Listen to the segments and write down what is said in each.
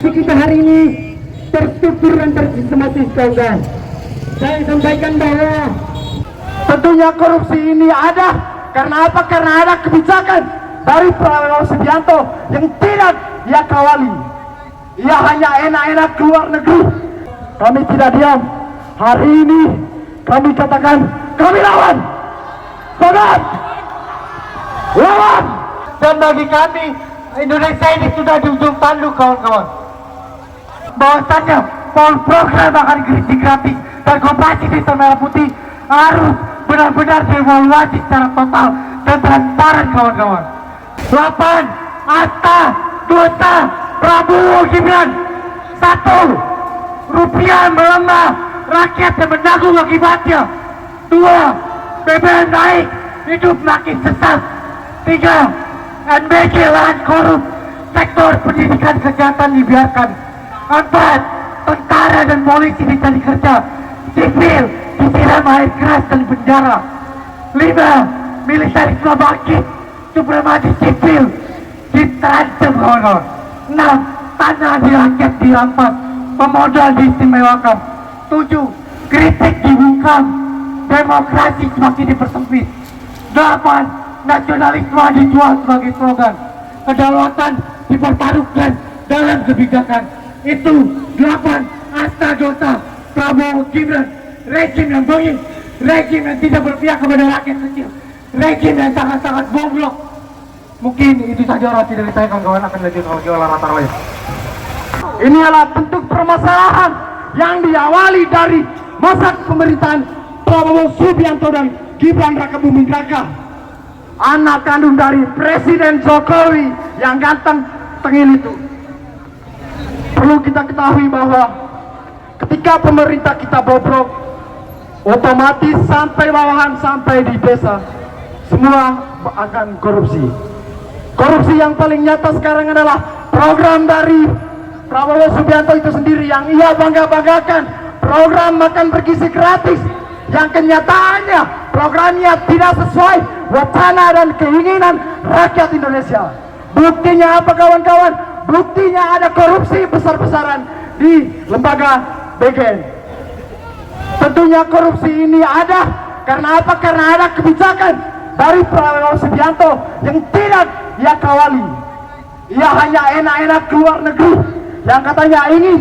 Kita hari ini terstruktur dan tersistematis, kawan. Saya sampaikan bahwa tentunya korupsi ini ada karena apa? Karena ada kebijakan dari Prabowo Subianto yang tidak ia kawali. Ia hanya enak-enak keluar negeri. Kami tidak diam. Hari ini kami katakan, kami lawan. Semangat! Lawan! Dan bagi kami, Indonesia ini sudah di ujung tanduk, kawan-kawan. Bahwasanya program akan gratis dan koperasi Desa Merah Putih harus benar-benar dievaluasi secara total dan transparan, kawan-kawan. 8. Asta dosa Prabowo Gibran. 1. Rupiah melemah, rakyat yang menanggung akibatnya. 2. BBM naik, hidup makin sesat. 3. NBG lahan korup, sektor pendidikan kesehatan dibiarkan. 4. Tentara dan polisi dicari kerja, sipil disiram air keras dan penjara. 5. Militerisme bangkit, supremasi sipil diterancam, kawan-kawan. 6. Tanah di rakyat dirampas, pemodal diistimewakan. 7. Kritik dibungkam, demokrasi semakin dipersempit. 8. Nasionalisme dijual sebagai slogan, kedaulatan dipertaruhkan dalam kebijakan. Itu 8 asta dosa Prabowo Gibran. Rejim yang bengis, rejim yang tidak berpihak kepada rakyat kecil, rejim yang sangat-sangat goblok. Mungkin itu saja orasi dari saya, kawan-kawan. Akan lanjut oleh latar lain. Ini adalah bentuk permasalahan yang diawali dari masa pemerintahan Prabowo Subianto dan Gibran Raka Buming Raka, anak kandung dari Presiden Jokowi yang ganteng tengil itu. Perlu kita ketahui bahwa ketika pemerintah kita bobrok, otomatis sampai bawahan, sampai di desa, semua akan korupsi. Korupsi yang paling nyata sekarang adalah program dari Prabowo Subianto itu sendiri yang ia bangga-banggakan, program makan bergizi gratis, yang kenyataannya programnya tidak sesuai wacana dan keinginan rakyat Indonesia. Buktinya apa, kawan-kawan? Buktinya ada korupsi besar-besaran di lembaga BGN. Tentunya korupsi ini ada karena apa? Karena ada kebijakan dari Prabowo Subianto yang tidak ia kawali. Ia hanya enak-enak keluar negeri yang katanya ingin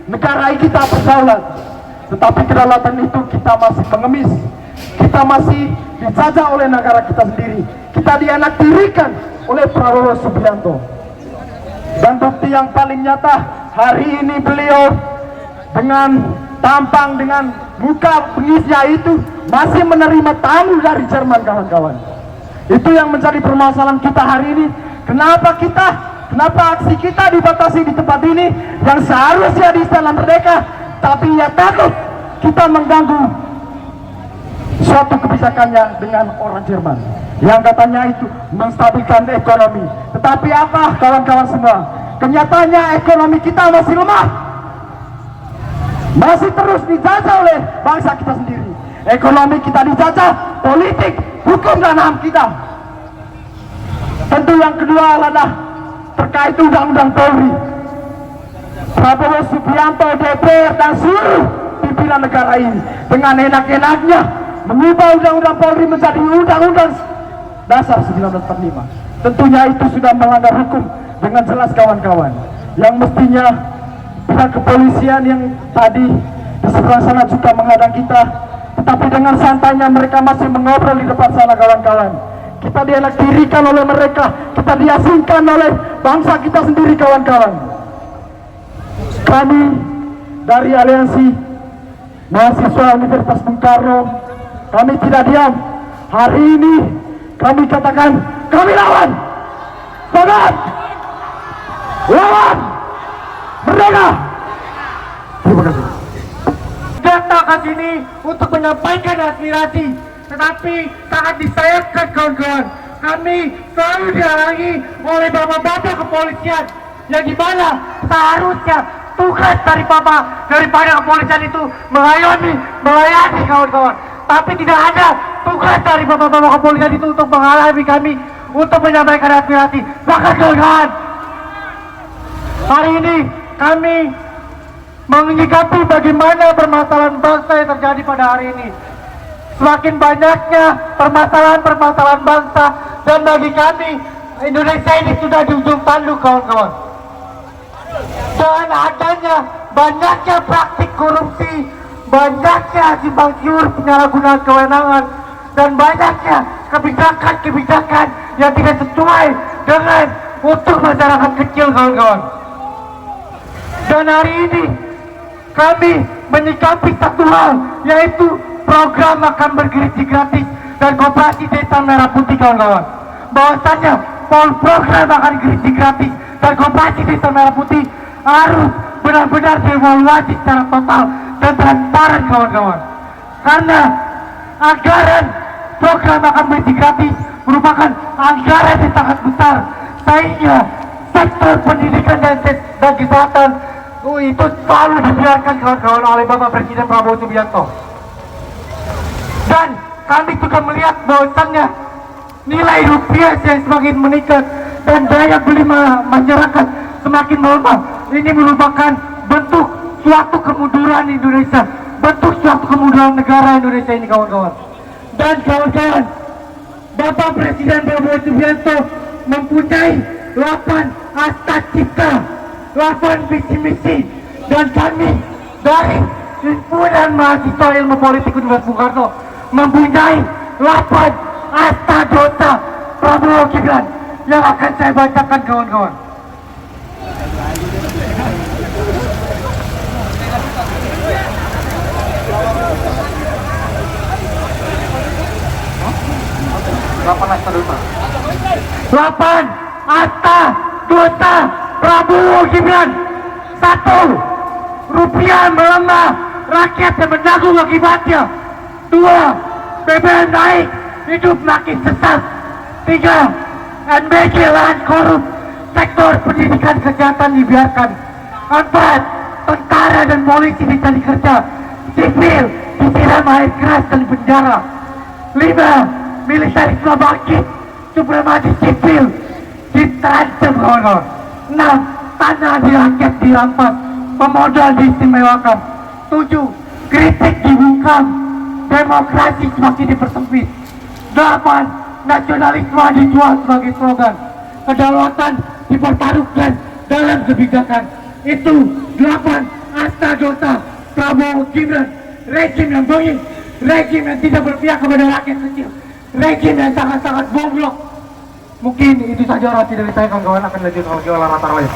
negara kita berdaulat. Tetapi kedaulatan itu kita masih mengemis. Kita masih dijajah oleh negara kita sendiri. Kita dianaktirikan oleh Prabowo Subianto. Dan bukti yang paling nyata, hari ini beliau dengan tampang, dengan muka pengisnya itu masih menerima tamu dari Jerman, kawan-kawan. Itu yang menjadi permasalahan kita hari ini. Kenapa aksi kita dibatasi di tempat ini yang seharusnya di Istana Merdeka, tapi ya takut kita mengganggu suatu kebijakannya dengan orang Jerman yang katanya itu menstabilkan ekonomi. Tetapi apa, kawan-kawan semua? Kenyataannya ekonomi kita masih lemah, masih terus dijajah oleh bangsa kita sendiri. Ekonomi kita dijajah, politik, hukum dan HAM kita. Tentu yang kedua adalah terkait undang-undang Polri. Prabowo Subianto, DPR dan seluruh pimpinan negara ini dengan enak-enaknya mengubah undang-undang Polri menjadi undang-undang dasar 1945. Tentunya itu sudah melanggar hukum dengan jelas, kawan-kawan. Yang mestinya pihak kepolisian yang tadi di sebelah sana juga menghadang kita, tetapi dengan santainya mereka masih mengobrol di depan sana, kawan-kawan. Kita dianaktirikan oleh mereka, kita diasingkan oleh bangsa kita sendiri, kawan-kawan. Kami dari Aliansi Mahasiswa Universitas Bung Karno, kami tidak diam. Hari ini kami katakan, kami lawan. Semangat! Lawan! Merdeka! Terima kasih. Datang ke sini untuk menyampaikan aspirasi, tetapi sangat disayangkan, kawan-kawan. Kami selalu dihalangi oleh bapak-bapak kepolisian, yang dimana seharusnya tugas daripada kepolisian itu mengayomi, melayani, kawan-kawan. Tapi tidak ada tugas dari bapak-bapak kepolisian itu untuk menghalangi kami untuk menyampaikan aspirasi. Maka, kawan-kawan, hari ini kami menyikapi bagaimana permasalahan bangsa yang terjadi pada hari ini. Semakin banyaknya permasalahan-permasalahan bangsa, dan bagi kami Indonesia ini sudah di ujung tanduk, kawan-kawan. Dan adanya banyaknya praktik korupsi, banyaknya simpang siur penyalahgunaan kewenangan, dan banyaknya kebijakan-kebijakan yang tidak sesuai dengan untuk masyarakat kecil, kawan-kawan. Dan hari ini kami menyikapi satu hal, yaitu program makan bergizi gratis dan koperasi desa Merah Putih, kawan-kawan. Bahwasanya program makan gizi gratis dan koperasi desa Merah Putih harus benar-benar dievaluasi secara total dan transparan, kawan-kawan. Karena anggaran program makan gizi gratis merupakan anggaran yang sangat besar, sehingga sektor pendidikan dan kesehatan itu selalu dibiarkan, kawan-kawan, oleh Bapak Presiden Prabowo Subianto. Dan kami juga melihat bahwasannya nilai rupiah yang semakin meningkat dan daya beli masyarakat semakin melemah. Ini merupakan bentuk suatu kemunduran Indonesia, bentuk suatu kemunduran negara Indonesia ini, kawan-kawan. Dan kawan-kawan, Bapak Presiden Prabowo Subianto mempunyai 8 asta cipta, 8 visi misi, dan kami dari himpunan mahasiswa ilmu politik Universitas Bung Karno mempunyai 8 asta dosa Prabowo Gibran yang akan saya bacakan, kawan-kawan. Delapan asta dosa Prabowo Gibran. 1. Rupiah melemah, rakyat yang menanggung akibatnya. 2. BBM naik, hidup makin sesat. 3. NBG lahan korup, sektor pendidikan kesehatan dibiarkan. 4. Tentara dan polisi dicari kerja, sipil disiram air keras dan penjara. 5. Militerisme bangkit, supremasi sipil diterancam, kawan-kawan. 6. Tanah rakyat dirampas, pemodal diistimewakan. 7. Kritik dibungkam, demokrasi semakin dipersempit. 8. Nasionalisme dijual sebagai slogan, kedaulatan dipertaruhkan dalam kebijakan. Itu 8 asta dosa Prabowo Gibran. Rejim yang bengis, rejim yang tidak berpihak kepada rakyat kecil, rejim yang sangat-sangat goblok. Mungkin itu saja orasi dari saya, kawan-kawan. Akan lanjut oleh Rata Roy.